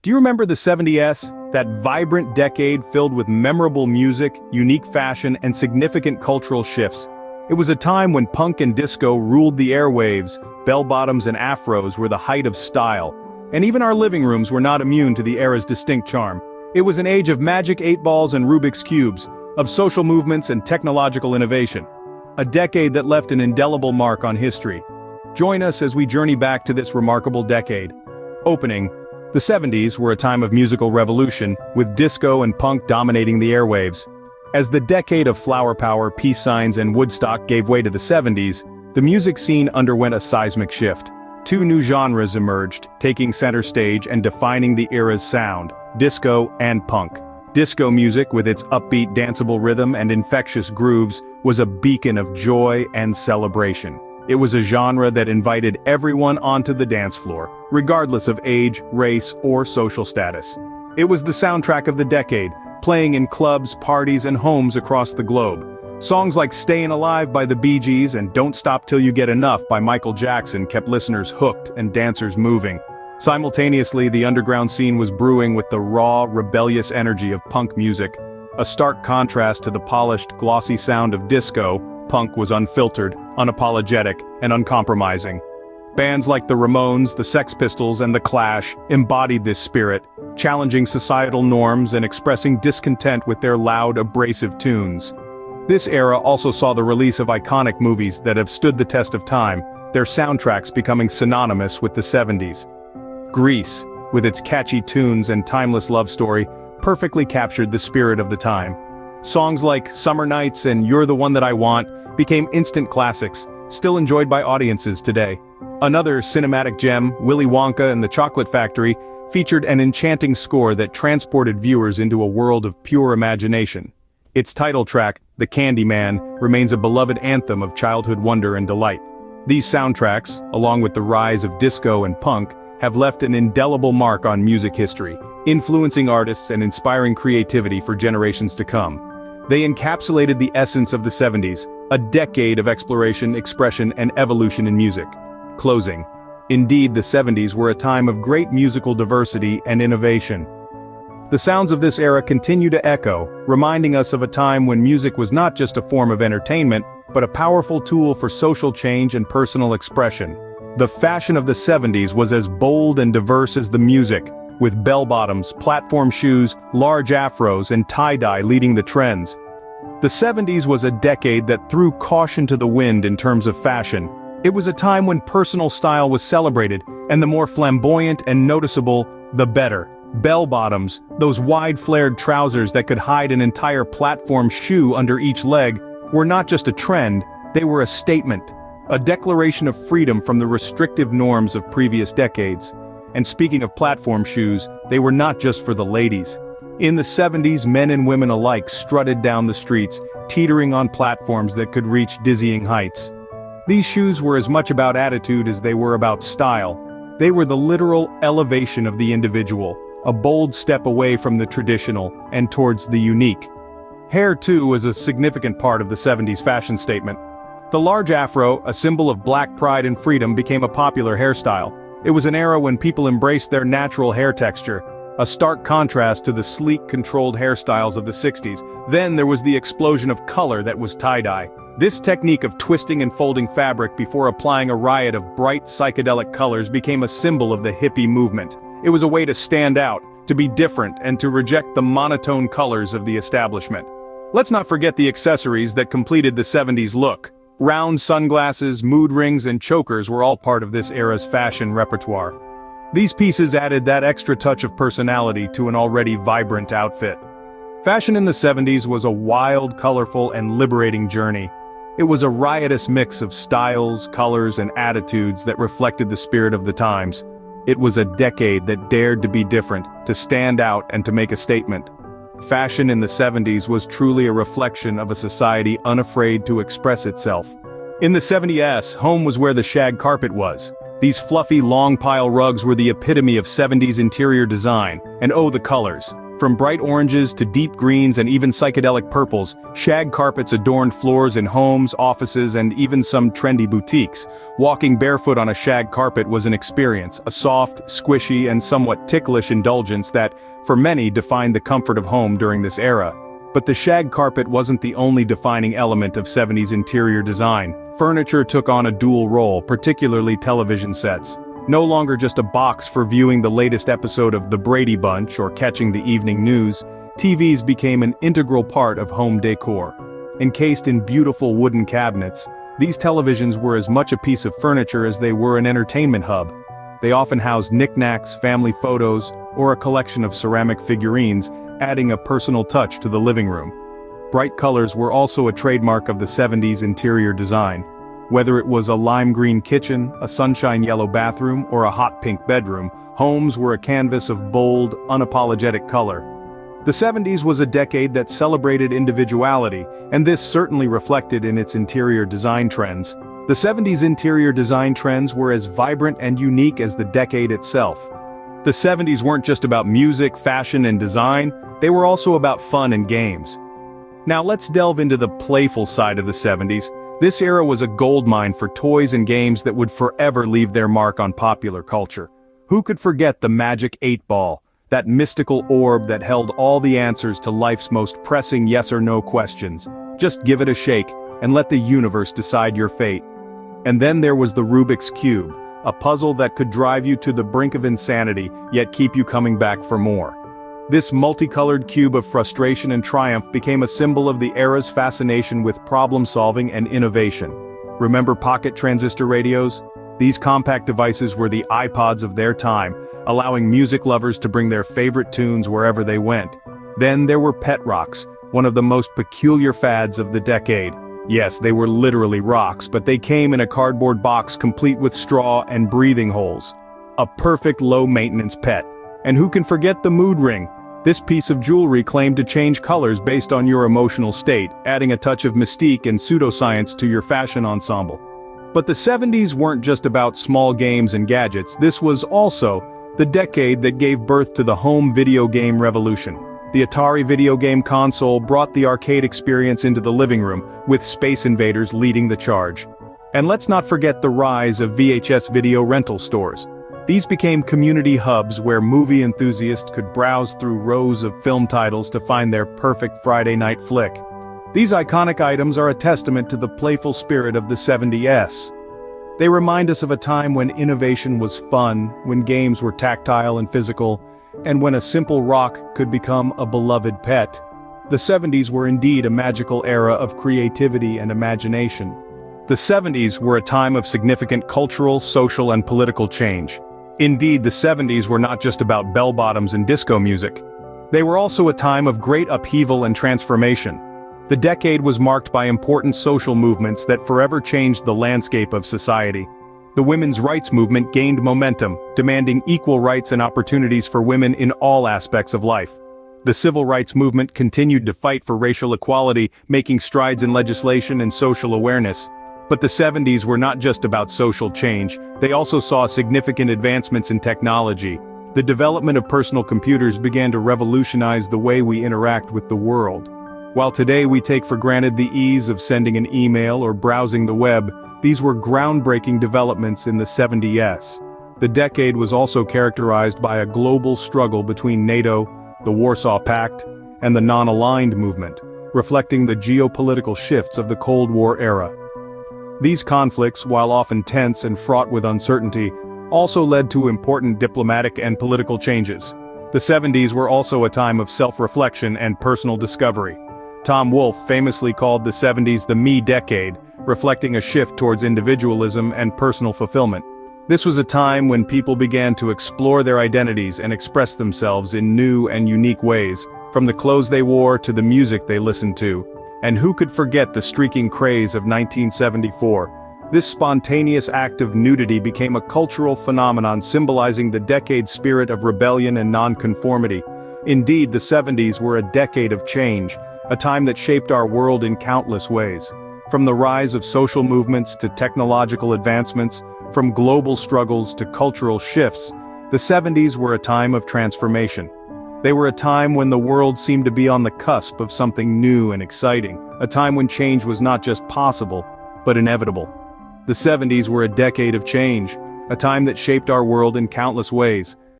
Do you remember the 70s? That vibrant decade filled with memorable music, unique fashion, and significant cultural shifts. It was a time when punk and disco ruled the airwaves, bell-bottoms and afros were the height of style, and even our living rooms were not immune to the era's distinct charm. It was an age of magic 8-balls and Rubik's Cubes, of social movements and technological innovation. A decade that left an indelible mark on history. Join us as we journey back to this remarkable decade. Opening. The 70s were a time of musical revolution, with disco and punk dominating the airwaves. As the decade of flower power, peace signs and Woodstock gave way to the 70s, the music scene underwent a seismic shift. Two new genres emerged, taking center stage and defining the era's sound: disco and punk. Disco music, with its upbeat danceable rhythm and infectious grooves, was a beacon of joy and celebration. It was a genre that invited everyone onto the dance floor, regardless of age, race, or social status. It was the soundtrack of the decade, playing in clubs, parties, and homes across the globe. Songs like Stayin' Alive by the Bee Gees and Don't Stop Till You Get Enough by Michael Jackson kept listeners hooked and dancers moving. Simultaneously, the underground scene was brewing with the raw, rebellious energy of punk music. A stark contrast to the polished, glossy sound of disco, punk was unfiltered, unapologetic, and uncompromising. Bands like the Ramones, the Sex Pistols, and the Clash embodied this spirit, challenging societal norms and expressing discontent with their loud, abrasive tunes. This era also saw the release of iconic movies that have stood the test of time, their soundtracks becoming synonymous with the 70s. Grease, with its catchy tunes and timeless love story, perfectly captured the spirit of the time. Songs like Summer Nights and You're the One That I Want became instant classics, still enjoyed by audiences today. Another cinematic gem, Willy Wonka and the Chocolate Factory, featured an enchanting score that transported viewers into a world of pure imagination. Its title track, The Candyman, remains a beloved anthem of childhood wonder and delight. These soundtracks, along with the rise of disco and punk, have left an indelible mark on music history, influencing artists and inspiring creativity for generations to come. They encapsulated the essence of the 70s, a decade of exploration, expression, and evolution in music. Closing. Indeed, the 70s were a time of great musical diversity and innovation. The sounds of this era continue to echo, reminding us of a time when music was not just a form of entertainment, but a powerful tool for social change and personal expression. The fashion of the 70s was as bold and diverse as the music, with bell-bottoms, platform shoes, large afros, and tie-dye leading the trends. The 70s was a decade that threw caution to the wind in terms of fashion. It was a time when personal style was celebrated, and the more flamboyant and noticeable, the better. Bell-bottoms, those wide-flared trousers that could hide an entire platform shoe under each leg, were not just a trend, they were a statement. A declaration of freedom from the restrictive norms of previous decades. And speaking of platform shoes, they were not just for the ladies. In the 70s, men and women alike strutted down the streets, teetering on platforms that could reach dizzying heights. These shoes were as much about attitude as they were about style. They were the literal elevation of the individual, a bold step away from the traditional and towards the unique. Hair, too, was a significant part of the 70s fashion statement. The large afro, a symbol of black pride and freedom, became a popular hairstyle. It was an era when people embraced their natural hair texture, a stark contrast to the sleek, controlled hairstyles of the 60s. Then there was the explosion of color that was tie-dye. This technique of twisting and folding fabric before applying a riot of bright, psychedelic colors became a symbol of the hippie movement. It was a way to stand out, to be different, and to reject the monotone colors of the establishment. Let's not forget the accessories that completed the 70s look. Round sunglasses, mood rings, and chokers were all part of this era's fashion repertoire. These pieces added that extra touch of personality to an already vibrant outfit. Fashion in the 70s was a wild, colorful, and liberating journey. It was a riotous mix of styles, colors, and attitudes that reflected the spirit of the times. It was a decade that dared to be different, to stand out, and to make a statement. Fashion in the 70s was truly a reflection of a society unafraid to express itself. In the 70s, home was where the shag carpet was. These fluffy, long pile rugs were the epitome of 70s interior design, and oh, the colors. From bright oranges to deep greens and even psychedelic purples, shag carpets adorned floors in homes, offices, and even some trendy boutiques. Walking barefoot on a shag carpet was an experience, a soft, squishy, and somewhat ticklish indulgence that, for many, defined the comfort of home during this era. But the shag carpet wasn't the only defining element of 70s interior design. Furniture took on a dual role, particularly television sets. No longer just a box for viewing the latest episode of The Brady Bunch or catching the evening news, TVs became an integral part of home decor. Encased in beautiful wooden cabinets, these televisions were as much a piece of furniture as they were an entertainment hub. They often housed knickknacks, family photos, or a collection of ceramic figurines, adding a personal touch to the living room. Bright colors were also a trademark of the 70s interior design. Whether it was a lime green kitchen, a sunshine yellow bathroom, or a hot pink bedroom, homes were a canvas of bold, unapologetic color. The 70s was a decade that celebrated individuality, and this certainly reflected in its interior design trends. The 70s interior design trends were as vibrant and unique as the decade itself. The 70s weren't just about music, fashion, and design, they were also about fun and games. Now let's delve into the playful side of the 70s. This era was a goldmine for toys and games that would forever leave their mark on popular culture. Who could forget the Magic 8-Ball, that mystical orb that held all the answers to life's most pressing yes or no questions? Just give it a shake, and let the universe decide your fate. And then there was the Rubik's Cube, a puzzle that could drive you to the brink of insanity, yet keep you coming back for more. This multicolored cube of frustration and triumph became a symbol of the era's fascination with problem-solving and innovation. Remember pocket transistor radios? These compact devices were the iPods of their time, allowing music lovers to bring their favorite tunes wherever they went. Then there were pet rocks, one of the most peculiar fads of the decade. Yes, they were literally rocks, but they came in a cardboard box complete with straw and breathing holes. A perfect low-maintenance pet. And who can forget the mood ring? This piece of jewelry claimed to change colors based on your emotional state, adding a touch of mystique and pseudoscience to your fashion ensemble. But the 70s weren't just about small games and gadgets, this was also the decade that gave birth to the home video game revolution. The Atari video game console brought the arcade experience into the living room, with Space Invaders leading the charge. And let's not forget the rise of VHS video rental stores. These became community hubs where movie enthusiasts could browse through rows of film titles to find their perfect Friday night flick. These iconic items are a testament to the playful spirit of the 70s. They remind us of a time when innovation was fun, when games were tactile and physical, and when a simple rock could become a beloved pet. The 70s were indeed a magical era of creativity and imagination. The 70s were a time of significant cultural, social, and political change. Indeed, the 70s were not just about bell-bottoms and disco music. They were also a time of great upheaval and transformation. The decade was marked by important social movements that forever changed the landscape of society. The women's rights movement gained momentum, demanding equal rights and opportunities for women in all aspects of life. The civil rights movement continued to fight for racial equality, making strides in legislation and social awareness. But the 70s were not just about social change, they also saw significant advancements in technology. The development of personal computers began to revolutionize the way we interact with the world. While today we take for granted the ease of sending an email or browsing the web, these were groundbreaking developments in the 70s. The decade was also characterized by a global struggle between NATO, the Warsaw Pact, and the non-aligned movement, reflecting the geopolitical shifts of the Cold War era. These conflicts, while often tense and fraught with uncertainty, also led to important diplomatic and political changes. The 70s were also a time of self-reflection and personal discovery. Tom Wolfe famously called the 70s the me decade, reflecting a shift towards individualism and personal fulfillment. This was a time when people began to explore their identities and express themselves in new and unique ways, from the clothes they wore to the music they listened to. And who could forget the streaking craze of 1974? This spontaneous act of nudity became a cultural phenomenon symbolizing the decade's spirit of rebellion and nonconformity. Indeed, the 70s were a decade of change, a time that shaped our world in countless ways. From the rise of social movements to technological advancements, from global struggles to cultural shifts, the 70s were a time of transformation. They were a time when the world seemed to be on the cusp of something new and exciting, a time when change was not just possible, but inevitable. The 70s were a decade of change, a time that shaped our world in countless ways.